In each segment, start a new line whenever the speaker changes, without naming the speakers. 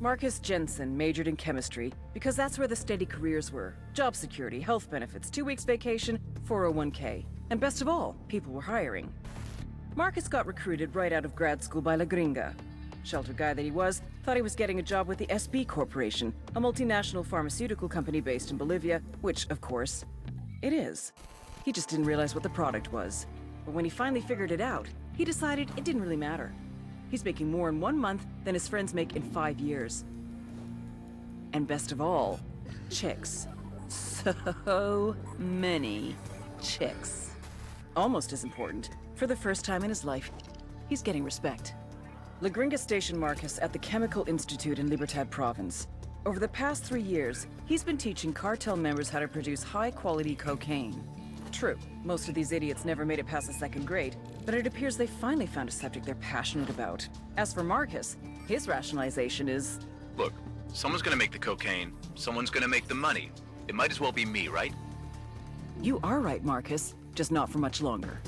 Marcus Jensen majored in chemistry because that's where the steady careers were. Job security, health benefits, 2 weeks vacation, 401k. And best of all, people were hiring. Marcus got recruited right out of grad school by La Gringa. Sheltered guy that he was, thought he was getting a job with the SB Corporation, a multinational pharmaceutical company based in Bolivia, which, of course, it is. He just didn't realize what the product was. But when he finally figured it out, he decided it didn't really matter. He's making more in 1 month than his friends make in 5 years. And best of all, chicks. So many chicks. Almost as important, for the first time in his life, he's getting respect. La Gringa stationed Marcus at the Chemical Institute in Libertad province. Over the past 3 years, he's been teaching cartel members how to produce high-quality cocaine. True, most of these idiots never made it past the 2nd grade, but it appears they finally found a subject they're passionate about. As for Marcus, his rationalization is...
Look, someone's gonna make the cocaine, someone's gonna make the money. It might as well be me, right?
You are right, Marcus, just not for much longer.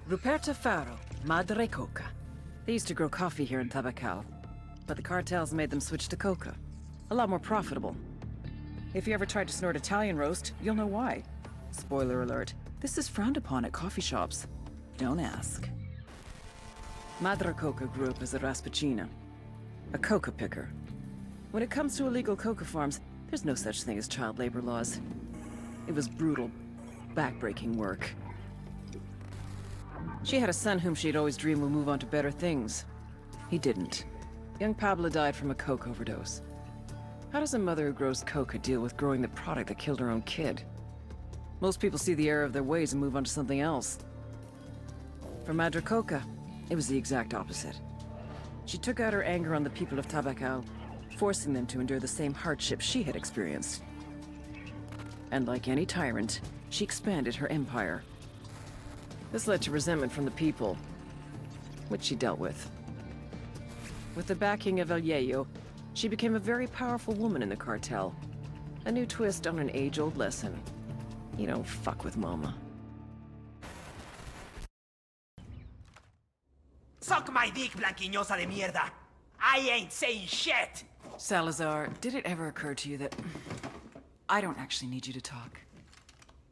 Ruperta Faro, Madre Coca. They used to grow coffee here in Tabacal, but the cartels made them switch to coca. A lot more profitable. If you ever tried to snort Italian roast, you'll know why. Spoiler alert, this is frowned upon at coffee shops. Don't ask. Madre Coca grew up as a raspacina, a coca picker. When it comes to illegal coca farms, there's no such thing as child labor laws. It was brutal, backbreaking work. She had a son whom she'd always dreamed would move on to better things. He didn't. Young Pablo died from a coke overdose. How does a mother who grows coca deal with growing the product that killed her own kid? Most people see the error of their ways and move on to something else. For Madre Coca, it was the exact opposite. She took out her anger on the people of Tabacal, forcing them to endure the same hardships she had experienced. And like any tyrant, she expanded her empire. This led to resentment from the people, which she dealt with. With the backing of El Yayo, she became a very powerful woman in the cartel. A new twist on an age-old lesson. You don't fuck with mama.
Suck my dick, blanquiñosa de mierda! I ain't saying shit!
Salazar, did it ever occur to you that I don't actually need you to talk?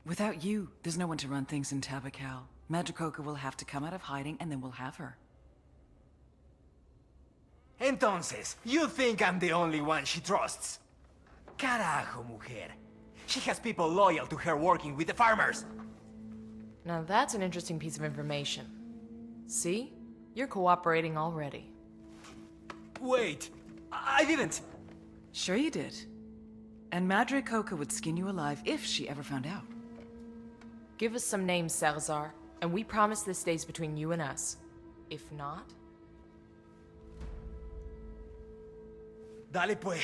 Without you, there's no one to run things in Tabacal. Madre Coca will have to come out of hiding, and then we'll have her.
Entonces, you think I'm the only one she trusts? Carajo, mujer. She has people loyal to her working with the farmers.
Now that's an interesting piece of information. See? You're cooperating already.
Wait, I didn't.
Sure you did. And Madre Coca would skin you alive if she ever found out.
Give us some names, Salazar, and we promise this stays between you and us. If not...
Dale pues.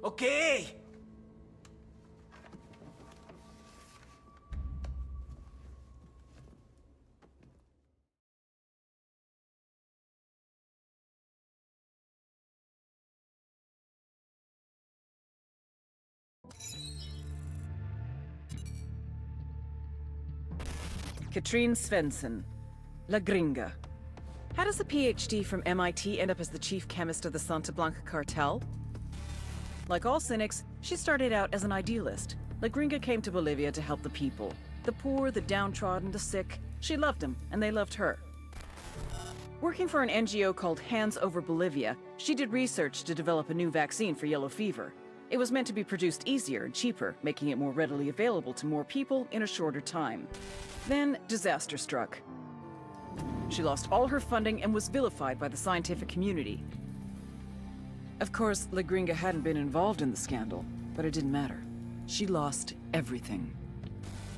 Okay.
Katrine Svensson, La Gringa. How does a PhD from MIT end up as the chief chemist of the Santa Blanca cartel? Like all cynics, she started out as an idealist. La Gringa came to Bolivia to help the people. The poor, the downtrodden, the sick. She loved them, and they loved her. Working for an NGO called Hands Over Bolivia, she did research to develop a new vaccine for yellow fever. It was meant to be produced easier and cheaper, making it more readily available to more people in a shorter time. Then, disaster struck. She lost all her funding and was vilified by the scientific community. Of course, La Gringa hadn't been involved in the scandal, but it didn't matter. She lost everything.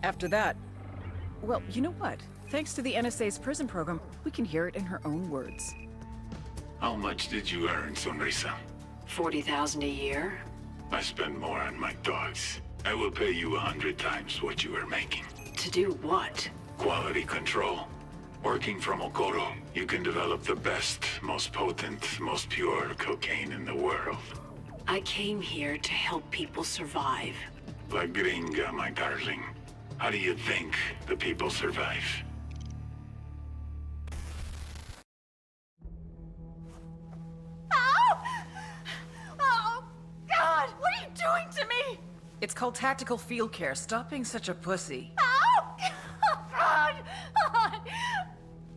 After that, well, you know what? Thanks to the NSA's prison program, we can hear it in her own words.
How much did you earn, Sonrisa?
40,000 a year?
I spend more on my dogs. I will pay you 100 times what you were making.
To do what?
Quality control. Working from Okoro, you can develop the best, most potent, most pure cocaine in the world.
I came here to help people survive.
La Gringa, my darling. How do you think the people survive?
Ow! Oh, God! What are you doing to me? It's called tactical field care. Stop being such a pussy. Ow! Oh, God!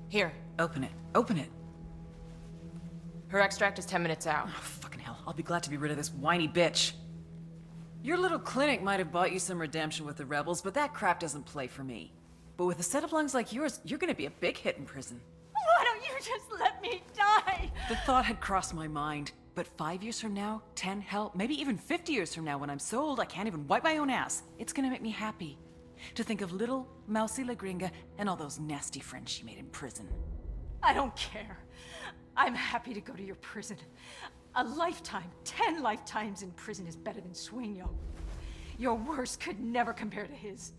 Here,
Open it. Open it.
her extract is 10 minutes out.
Oh, fucking hell. I'll be glad to be rid of this whiny bitch. Your little clinic might have bought you some redemption with the rebels, but that crap doesn't play for me. But with a set of lungs like yours, you're gonna be a big hit in prison.
Why don't you just let me die?
The thought had crossed my mind. But 5 years from now, 10, hell, maybe even 50 years from now, when I'm so old I can't even wipe my own ass, it's gonna make me happy to think of little mousy La Gringa and all those nasty friends she made in prison.
I don't care. I'm happy to go to your prison. A lifetime, 10 lifetimes in prison is better than Sueño. Your worst could never compare to his.